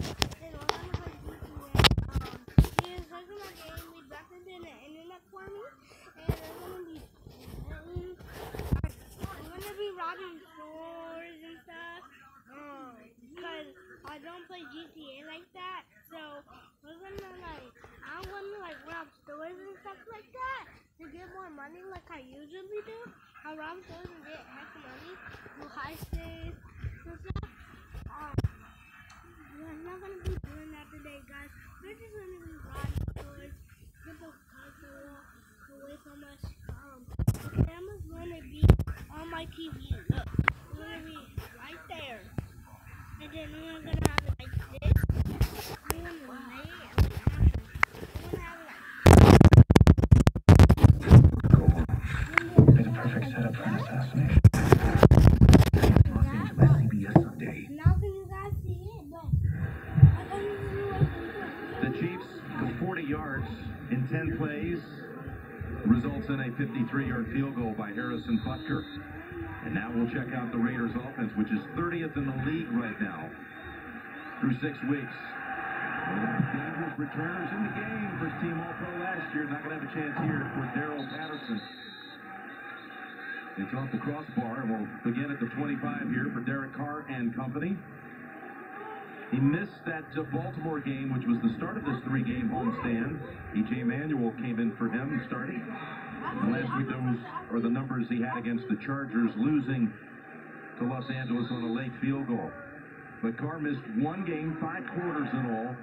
And we're gonna play GTA. He is taking my game. We dropped it in the internet for me, and I'm gonna be robbing stores and stuff. Cause I don't play GTA like that, so I'm gonna rob stores and stuff like that to get more money, like I usually do. I rob stores and get heck money, do high stakes and stuff. We're not gonna be doing that today, guys. We're just gonna be robbing stores, get the customer away from us. The camera's gonna be on my TV. Look, it's gonna be right there. And then we're gonna have it like this. We're gonna lay it like action. We're gonna have it like It's a perfect setup for an assassination. CBS Sunday. now can you guys see it? But The Chiefs, 40 yards in 10 plays, results in a 53-yard field goal by Harrison Butker. And now we'll check out the Raiders offense, which is 30th in the league right now through 6 weeks. Dangerous returners in the game. First team All-Pro last year. Not going to have a chance here for Darrell Patterson. It's off the crossbar, and we'll begin at the 25 here for Derek Carr and company. He missed that Baltimore game, which was the start of this 3-game homestand. E.J. Manuel came in for him starting. And last week, those are the numbers he had against the Chargers, losing to Los Angeles on a late field goal. But Carr missed 1 game, 5 quarters in all,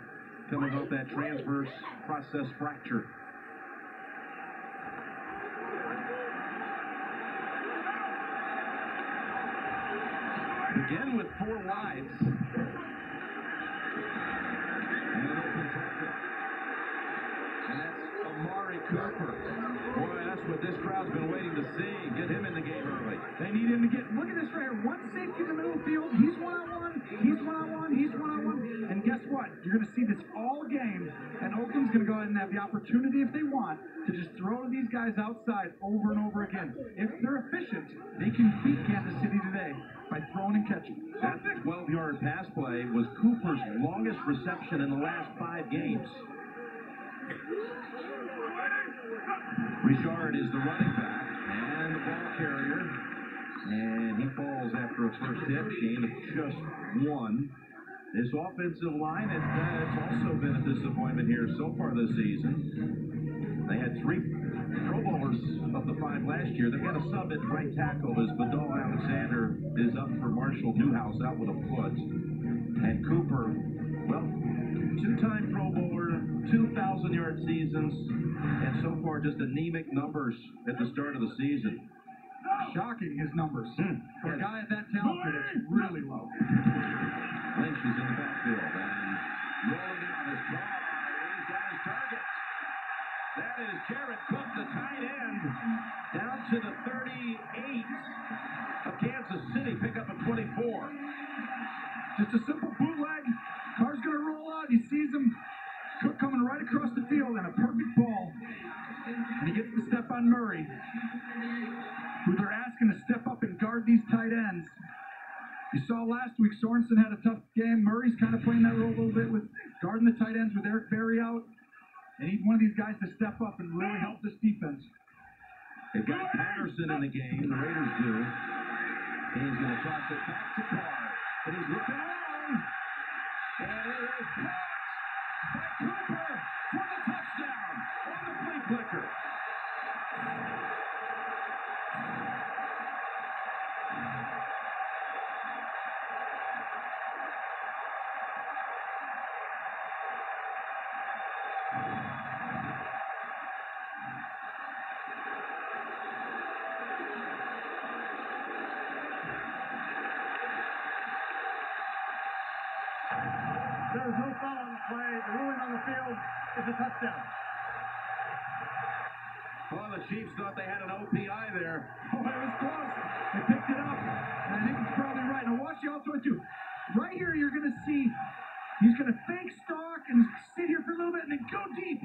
coming off that transverse process fracture. Again with 4 wides. And that's Amari Cooper. Boy, that's what this crowd's been waiting to see. Get him in the game early. They need him to get, look at this right here. 1 safety in the middle of the field. He's one-on-one. He's one-on-one. He's one-on-one. And guess what? You're going to see this all game. And Oakland's going to go ahead and have the opportunity, if they want, to just throw to these guys outside over and over again. If they're efficient, they can beat Kansas City today by throwing and catching. That 12-yard pass play was Cooper's longest reception in the last 5 games. Richard is the running back and the ball carrier. And he falls after a first hit, gain of just 1. This offensive line, it's also been a disappointment here so far this season. They had 3 Pro Bowlers of the 5 last year. They've got a sub at right tackle as Vidal Alexander is up for Marshall Newhouse out with a foot. And Cooper, well, 2-time Pro Bowler, 2,000-yard seasons, and so far just anemic numbers at the start of the season. Shocking, his numbers. For a guy at that talented, it's really low. Lynch is in the backfield and rolling down his ball. He's got his target. That is Jared Cook, the tight end, down to the 38 of Kansas City. Pick up a 24. Just a simple bootleg. Carr's going to roll out. He sees him. Cook coming right across the field and a perfect ball. And he gets the step on Murray, who they're asking to step up and guard these tight ends. You saw last week Sorensen had a tough game. Murray's kind of playing that role a little bit with guarding the tight ends with Eric Berry out. They need one of these guys to step up and really help this defense. They've got Patterson in the game. The Raiders do. He's going to toss it back to Carr. But he's looking around. And it is caught by Cooper for the touchdown on the flea flicker. There is no foul on the play. The ruling on the field is a touchdown. Well, the Chiefs thought they had an OPI there. Oh, it was close. They picked it up. And I think it's probably right. Now watch the also too. Right here, you're going to see he's going to fake stalk and sit here for a little bit and then go deep.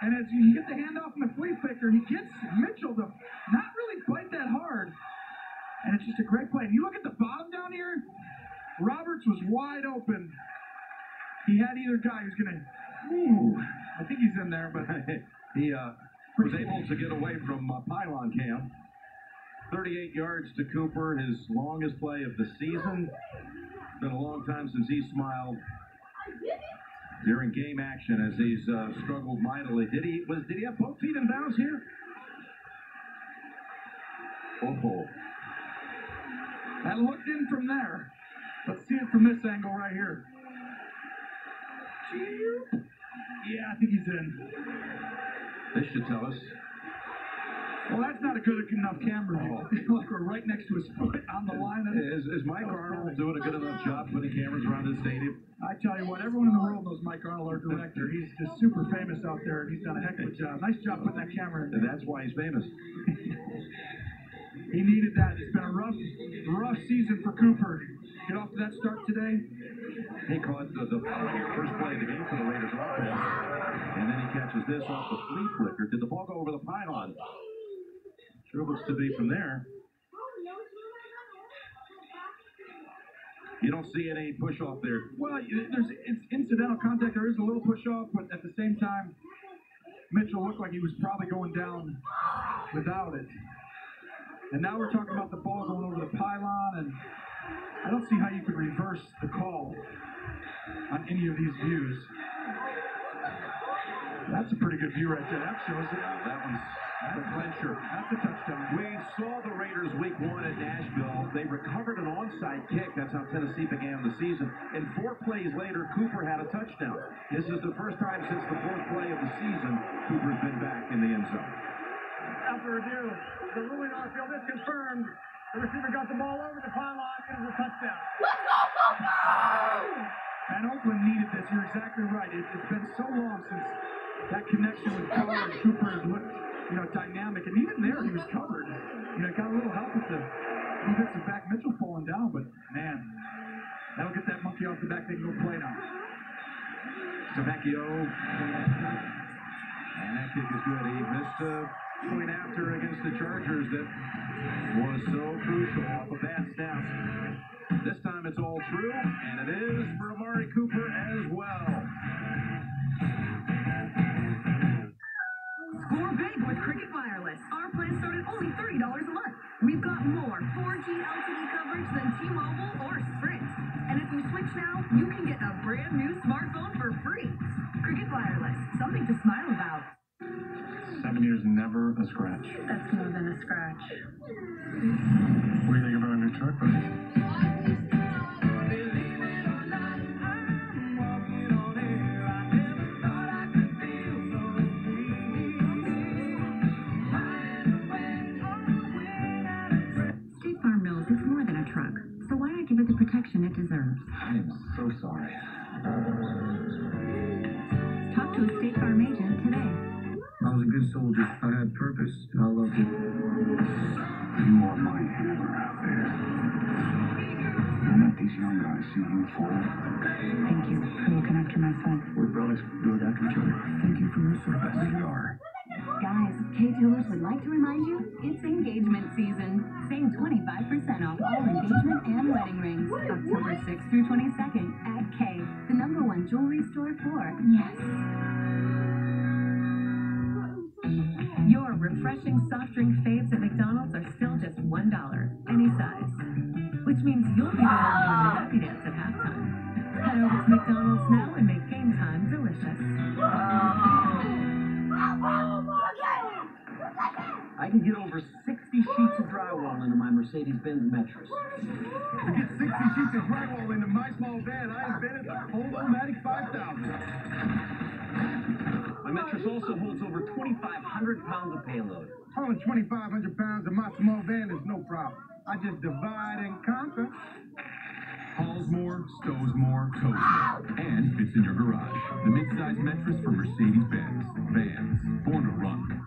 And as you get the handoff from the flea flicker, he gets Mitchell to not really bite that hard. And it's just a great play. And you look at the bottom down here, Roberts was wide open. He had either guy who's going to, I think he's in there, but he was able to get away from pylon cam. 38 yards to Cooper, his longest play of the season. It's been a long time since he smiled during game action as he's struggled mightily. Did he have both feet in bounds here? Oh. That looked in from there. Let's see it from this angle right here. Yeah, I think he's in. This should tell us. Well, that's not a good enough camera view. Like we're right next to his foot on the line. Is Mike Arnold doing a good enough job putting cameras around his stadium? I tell you what, everyone in the world knows Mike Arnold, our director. He's just super famous out there, and he's done a heck of a job. Nice job putting that camera in. And that's why he's famous. He needed that. It's been a rough season for Cooper. Get off to that start today. He caught the first play of the game for the Raiders offense, and then he catches this off the flea flicker. Did the ball go over the pylon? Sure looks to be from there. You don't see any push off there. Well, it's incidental contact. There is a little push off, but at the same time, Mitchell looked like he was probably going down without it. And now we're talking about the ball going over the pylon, and I don't see how you could reverse the call on any of these views. That's a pretty good view right there. That shows it. That's a clincher. That's a touchdown. We saw the Raiders week 1 at Nashville. They recovered an onside kick. That's how Tennessee began the season. And 4 plays later, Cooper had a touchdown. This is the first time since the 4th play of the season Cooper's been back in the end zone. After review, the ruling on the field is confirmed. The receiver got the ball over the pylon. It is a touchdown. Let's go, Cooper! And Oakland needed this. You're exactly right. It's been so long since that connection with Carr and Cooper has looked, dynamic. And even there, he was covered. Got a little help with the defensive back Mitchell falling down. But, man, that'll get that monkey off the back. They can go play now. Zamacchio. And that kick is good. He missed a point after against the Chargers that was so crucial off a bad snap. This time it's all true, and it is for Amari Cooper as well. Score big with Cricket Wireless. Our plans start at only $30 a month. We've got more 4G LTE coverage than T-Mobile or Sprint. And if you switch now, you can get a brand new smartphone for free. Cricket Wireless, something to smile about. 7 years, never a scratch. That's more than a scratch. What do you think about a new truck, buddy? State Farm knows it's more than a truck. So why not give it the protection it deserves? I am so sorry. Talk to a State Farm agent today. I was a good soldier. I had purpose, and I loved it. You are my hammer out there. Don't let these young guys see you fall. Thank you for looking after my son. We're brothers. We look after each other. Thank you for your service. We are. Guys, K-Jewelers would like to remind you, it's engagement season. Save 25% off all engagement and wedding rings. October 6th through 22nd at K, the #1 jewelry store for yes. Your refreshing soft drink faves at McDonald's are still just $1, any size. Which means you'll be the one doing the happy dance at halftime. Head over to McDonald's now and make game time delicious. I can get over 60 sheets of drywall into my Mercedes-Benz Metris. To get 60 sheets of drywall into my small van, I invented the Hold-O-Matic 5000. My Metris also holds over 2,500 pounds of payload. Hauling 2,500 pounds in my small van is no problem. I just divide and conquer. Hauls more, stows more, tows more, and fits in your garage. The mid-size Metris from Mercedes-Benz. Vans, born to run.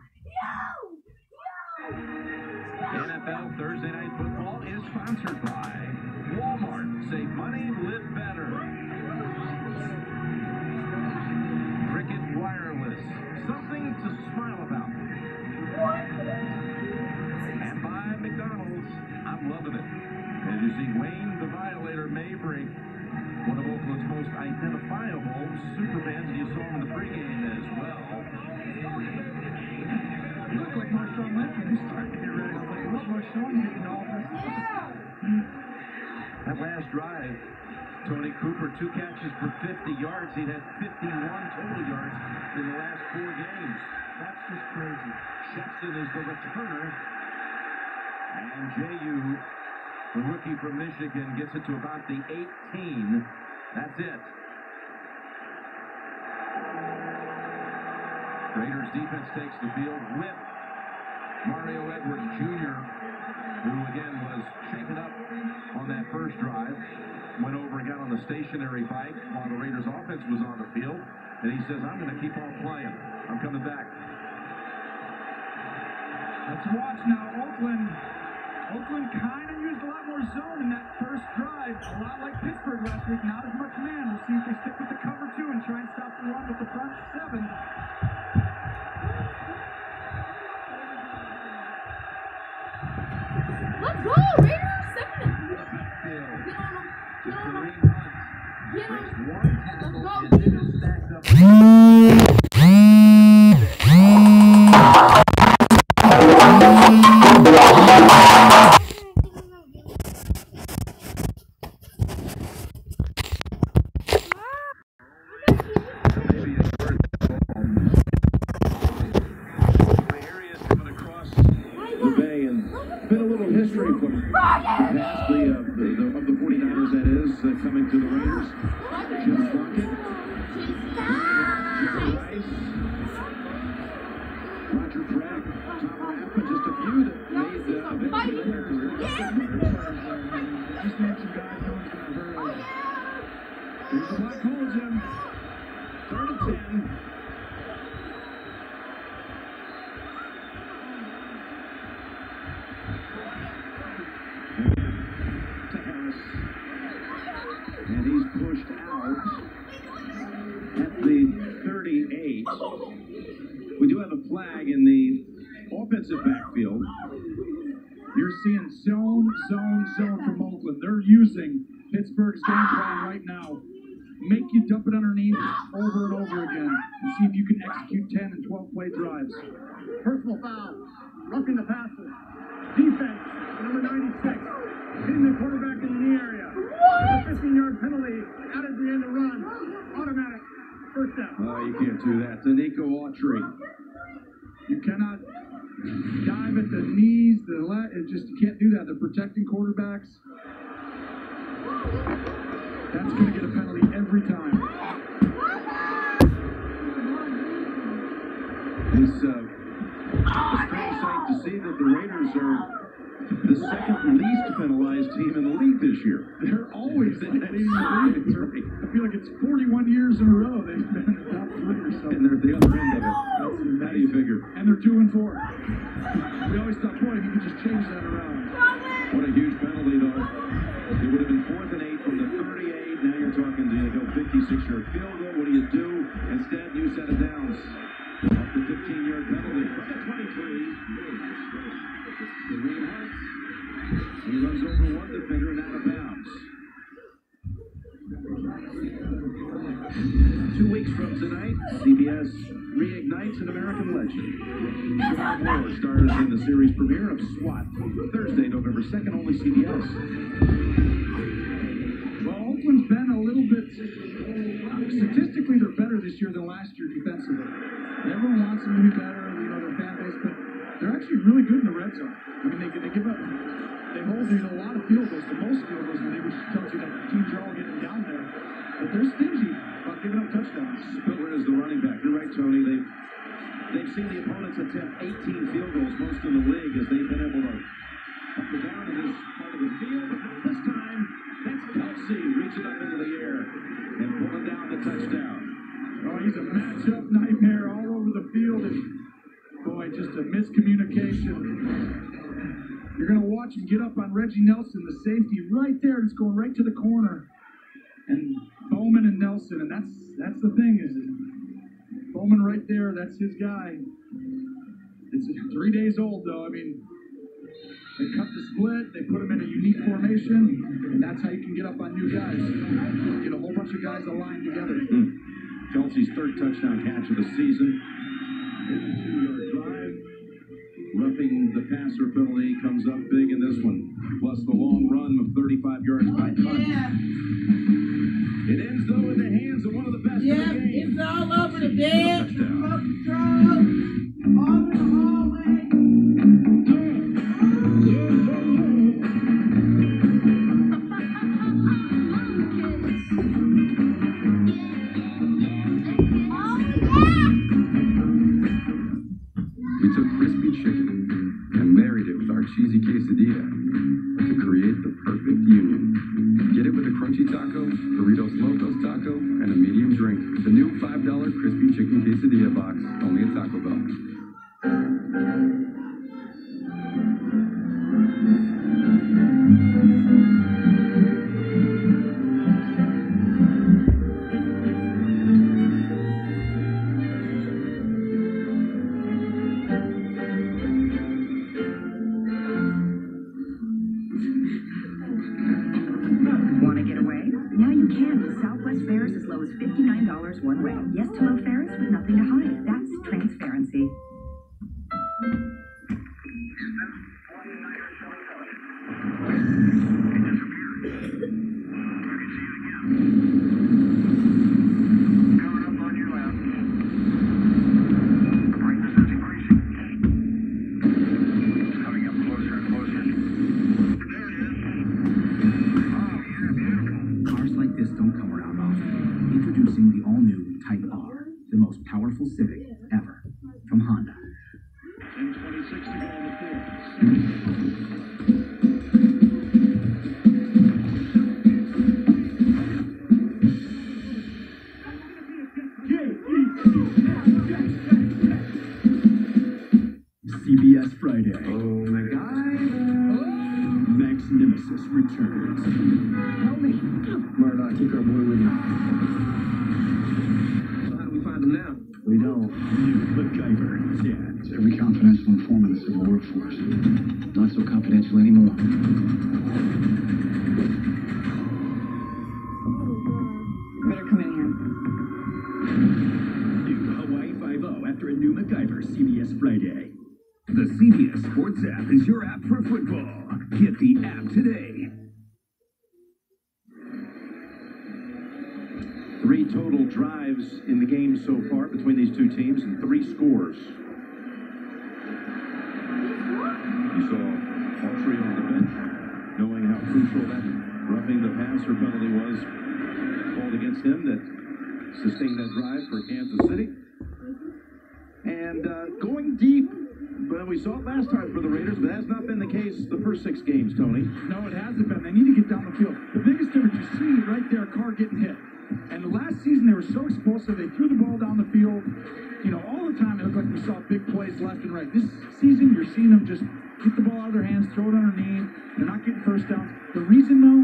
NFL Thursday Night Football is sponsored by Walmart. Save money, live better. Cricket Wireless, something to smile about. And by McDonald's, I'm loving it. As you see, Wayne the Violator Mabry, one of Oakland's most identifiable old Superman, and you saw him in the pregame as well. He looked like Marshawn Lynch when he started to get ready. I was like, what's Marshawn getting all this? That last drive, Tony Cooper, 2 catches for 50 yards. He'd had 51 total yards in the last 4 games. That's just crazy. Shepson is the returner. And J.U., the rookie from Michigan, gets it to about the 18. That's it. Raiders defense takes the field with Mario Edwards Jr., who again was shaken up on that first drive. Went over and got on the stationary bike while the Raiders offense was on the field. And he says, I'm going to keep on playing. I'm coming back. Let's watch now. Oakland kind of used a lot more zone in that first drive. A lot like Pittsburgh last week. Not as much man. We'll see if they stick with the cover 2 and try and stop the run with the front 7. Let's go, Raiders! 7 minutes. Get on them. Get on them. One tackle and then is stacked up. History from past of the 49ers, that is, coming to the Raiders. Jim Plunkett, Jerry Rice, Roger Craig, Tom Rathman, just a few that made a big career. Just named some guys no one's going to heard of. Here's the black hole, Jim. 3rd and 10. And he's pushed out at the 38. We do have a flag in the offensive backfield. You're seeing zone from Oakland. They're using Pittsburgh's game plan right now. Make you dump it underneath over and over again and see if you can execute 10 and 12 play drives. Personal foul. Roughing the passer. Defense. Number 96. Hitting the quarterback in the knee area. A 15-yard penalty. Added the end of run. Automatic. First down. Oh, you can't do that. Danico Autry. You cannot dive at the knees, you can't do that. They're protecting quarterbacks. That's going to get a penalty every time. It's a strange sight to see that the Raiders are the second least penalized team in the league this year. They're always leading the league. I feel like it's 41 years in a row they've been in the top 3 or something. And they're at the other end of it. How do you figure? And they're 2 and 4. We always thought, boy, if you could just change that around. What a huge penalty, though. It would have been 4th and 8 from the 38. Now you're talking to go 56-yard field goal. What do you do? Instead, you set it down. Off the 15-yard penalty from the 23. Dwayne Hunt. He runs over one defender and out of bounds. 2 weeks from tonight, CBS reignites an American legend. Sean Moore stars in the series premiere of SWAT, Thursday, November 2nd, only CBS. Well, Oakland's been a little bit, statistically, they're better this year than last year defensively. Everyone wants them to be better, their fan base, but they're actually really good in the red zone. I mean, they give up, they hold a lot of field goals, the most field goals, and they which tells you that teams are all getting down there. But they're stingy about giving up touchdowns. Spiller is the running back. You're right, Tony. They've seen the opponents attempt 18 field goals, most in the league, as they've been able to up and down in this part of the field. But not this time. That's Kelsey reaching up into the air and pulling down the touchdown. Oh, he's a matchup nightmare all over the field. And boy, just a miscommunication. You're going to watch him get up on Reggie Nelson, the safety, right there. It's going right to the corner. And Bowman and Nelson, and that's the thing, is Bowman right there, that's his guy. It's 3 days old, though. I mean, They cut the split, they put them in a unique formation, and that's how you can get up on new guys. Get a whole bunch of guys aligned together. Kelsey's third touchdown catch of the season. 52-yard drive. Roughing the passer penalty comes up big in this one. Plus the long run of 35 yards by Hunt. It ends, though, in the hands of one of the best in the game. It's all over the bed. We took crispy chicken and married it with our cheesy quesadilla to create the perfect union. Get it with a crunchy taco, Doritos Locos taco, and a medium drink. The new $5 crispy chicken quesadilla box, only at Taco Bell. Want to get away? Now you can with Southwest fares as low as $59 one way. Yes to low fares with nothing to hide. That's transparency. Coming up on your left. The brightness is increasing. It's coming up closer and closer. There it is. Oh, yeah, beautiful. Cars like this don't come around often. Introducing the all-new Type R, the most powerful Civic ever, from Honda. 10:26 to go in the fourth. CBS Friday. Oh my God. Max Nemesis returns. Help me. Murdoch, keep our boy with you. So how do we find him now? We don't. New MacGyver. Yeah. It's every confidential informant in the civil workforce. Not so confidential anymore. Better come in here. New Hawaii 5-0 after a new MacGyver. CBS Friday. The CBS Sports app is your app for football. Get the app today. 3 total drives in the game so far between these two teams and 3 scores. You saw Autry on the bench, knowing how crucial that roughing the passer penalty was called against him that sustained that drive for Kansas City. And going deep, but we saw it last time for the Raiders, but that's not been the case the first 6 games, Tony. No, it hasn't been. They need to get down the field. The biggest difference you see right there, Carr getting hit. And the last season, they were so explosive. They threw the ball down the field. You know, all the time, it looked like we saw big plays left and right. This season, you're seeing them just get the ball out of their hands, throw it underneath. They're not getting first downs. The reason, though,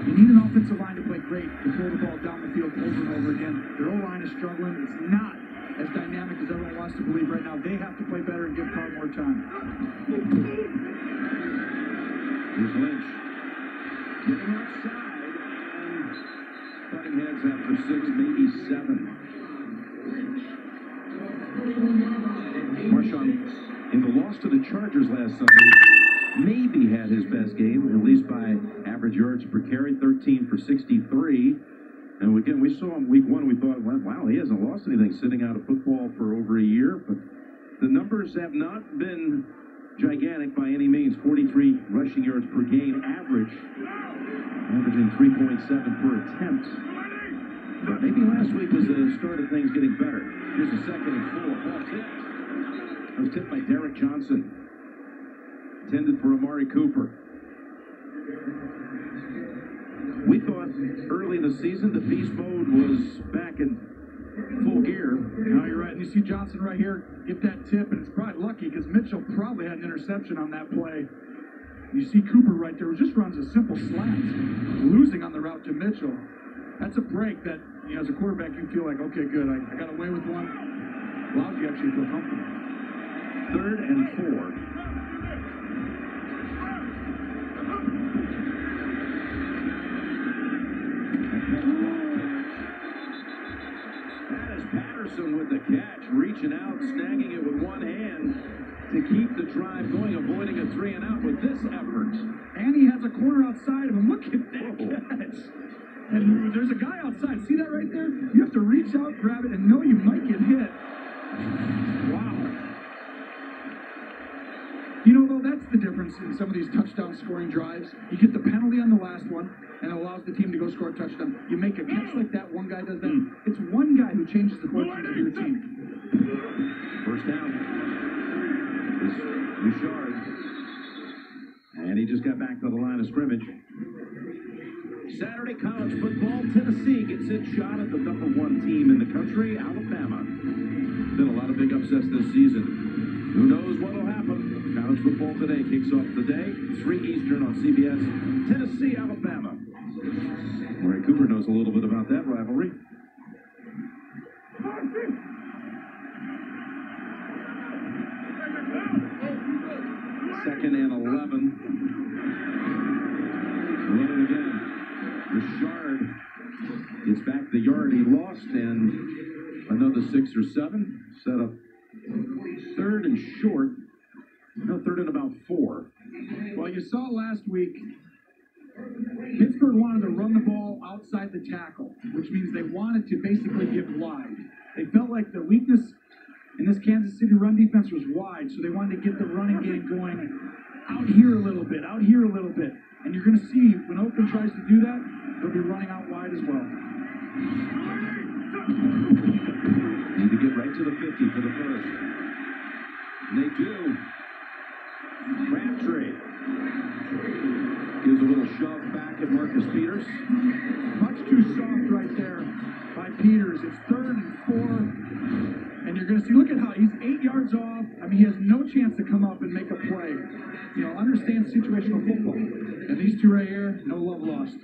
you need an offensive line to play great to throw the ball down the field over and over again. Their O-line is struggling. It's not as dynamic as everyone wants to believe right now. They have to play better and give Carr more time. Here's Lynch. Getting outside and butting heads after 6, maybe 7. Marshawn, in the loss to the Chargers last Sunday, maybe had his best game, at least by average yards per carry, 13 for 63. And again, we saw him week 1, we thought, well, wow, he hasn't lost anything sitting out of football for over a year. But the numbers have not been gigantic by any means. 43 rushing yards per game average, averaging 3.7 per attempt. But maybe last week was the start of things getting better. Here's a 2nd and 4. Ball tipped. That was tipped by Derek Johnson. Intended for Amari Cooper. We thought early in the season the beast mode was back in full gear. No, you're right. And you see Johnson right here get that tip, and it's probably lucky because Mitchell probably had an interception on that play. You see Cooper right there, who just runs a simple slant, losing on the route to Mitchell. That's a break that, you know, as a quarterback, you feel like, okay, good, I got away with one. Allows you actually feel comfortable. 3rd and 4. with the catch, reaching out, snagging it with one hand to keep the drive going, avoiding a 3 and out with this effort. And he has a corner outside of him. Look at that catch. And there's a guy outside. See that right there? You have to reach out, grab it, and know you might get hit. Wow. You know, though, that's the difference in some of these touchdown scoring drives. You get the penalty on the last one, and it allows the team to go score a touchdown. You make a catch like that, one guy does that. It's one guy who changes the fortunes of your team. First down. This Bouchard. And he just got back to the line of scrimmage. Saturday college football, Tennessee gets its shot at the #1 team in the country, Alabama. Been a lot of big upsets this season. Who knows what will happen? College football today kicks off the day, 3 Eastern on CBS. Tennessee, Alabama. Murray Cooper knows a little bit about that rivalry. Second and 11. Running again. Richard gets back the yard he lost, and another 6 or 7. Set up 3rd and short. No, 3rd and about 4. Well, you saw last week, Pittsburgh wanted to run the ball outside the tackle, which means they wanted to basically get wide. They felt like the weakness in this Kansas City run defense was wide, so they wanted to get the running game going out here a little bit, out here a little bit. And you're going to see, when Oakland tries to do that, they'll be running out wide as well. Need to get right to the 50 for the first. And they do. Crabtree gives a little shove back at Marcus Peters. Much too soft right there by Peters. It's 3rd and 4. And you're going to see, look at how he's 8 yards off. I mean, he has no chance to come up and make a play. You know, understand situational football. And these two right here, no love lost.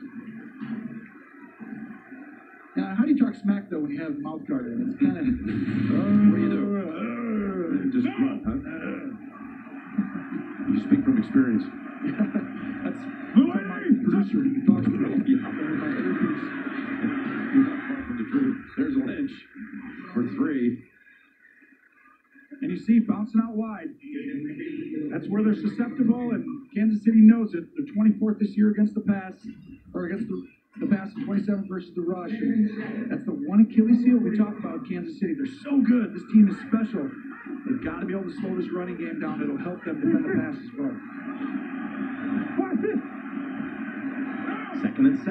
Now, how do you talk smack, though, when you have mouth guard in? It's kind of... What do you do? Just grunt, huh? You speak from experience. That's my producer. He talks to me. You're not far from the truth. There's Lynch for 3. And you see, bouncing out wide. That's where they're susceptible, and Kansas City knows it. They're 24th this year against the pass, or against the pass, and 27th versus the rush. And that's the one Achilles heel we talk about in Kansas City. They're so good. This team is special. They've got to be able to slow this running game down. It'll help them defend the pass as well. 2nd and 7.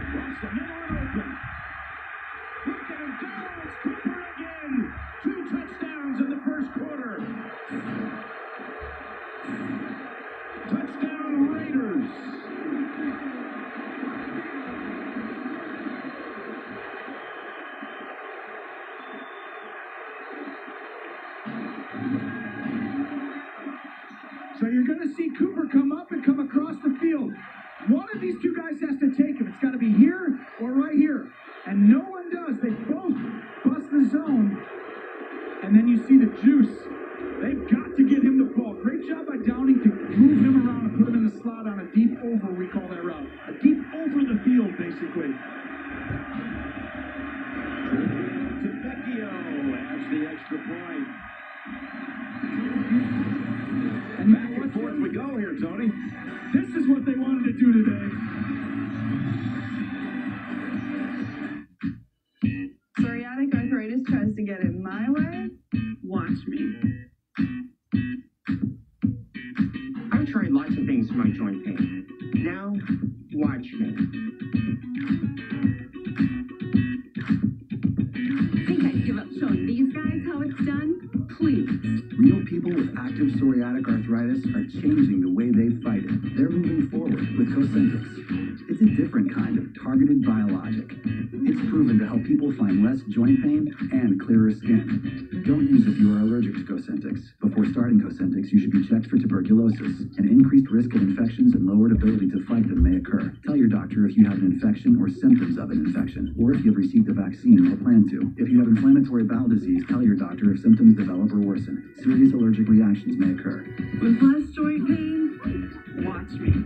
Across the middle and open. Look at him go. It's Cooper again. 2 touchdowns in the first quarter. Touchdown Raiders. So you're going to see Cooper come up and come across the field. One of these two guys has to take him. It's got to be here or right here. And no one does. They both bust the zone. And then you see the juice. They've got to get him the ball. Great job by Downing to move him around and put him in the slot on a deep over, we call that route. A deep over the field, basically. Vecchio has the extra point. And back and forth we go here, Tony. This is what they wanted to do today. Psoriatic arthritis tries to get in my way. Watch me. I've tried lots of things for my joint pain. Now, watch me. Think I'd give up showing these guys how it's done? Please. Real people with active psoriatic arthritis are changing the way they fight it. They're moving forward with Cosentyx. It's a different kind of targeted biologic. It's proven to help people find less joint pain and clearer skin. Don't use if you are allergic to Cosentyx. Before starting Cosentyx, you should be checked for tuberculosis. An increased risk of infections and lowered ability to fight them may occur. Tell your doctor if you have an infection or symptoms of an infection, or if you have received a vaccine or plan to. If you have inflammatory bowel disease, tell your doctor if symptoms develop or worsen. Serious allergic reactions may occur. With less joint pain, watch me.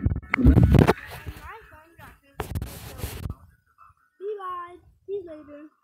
later.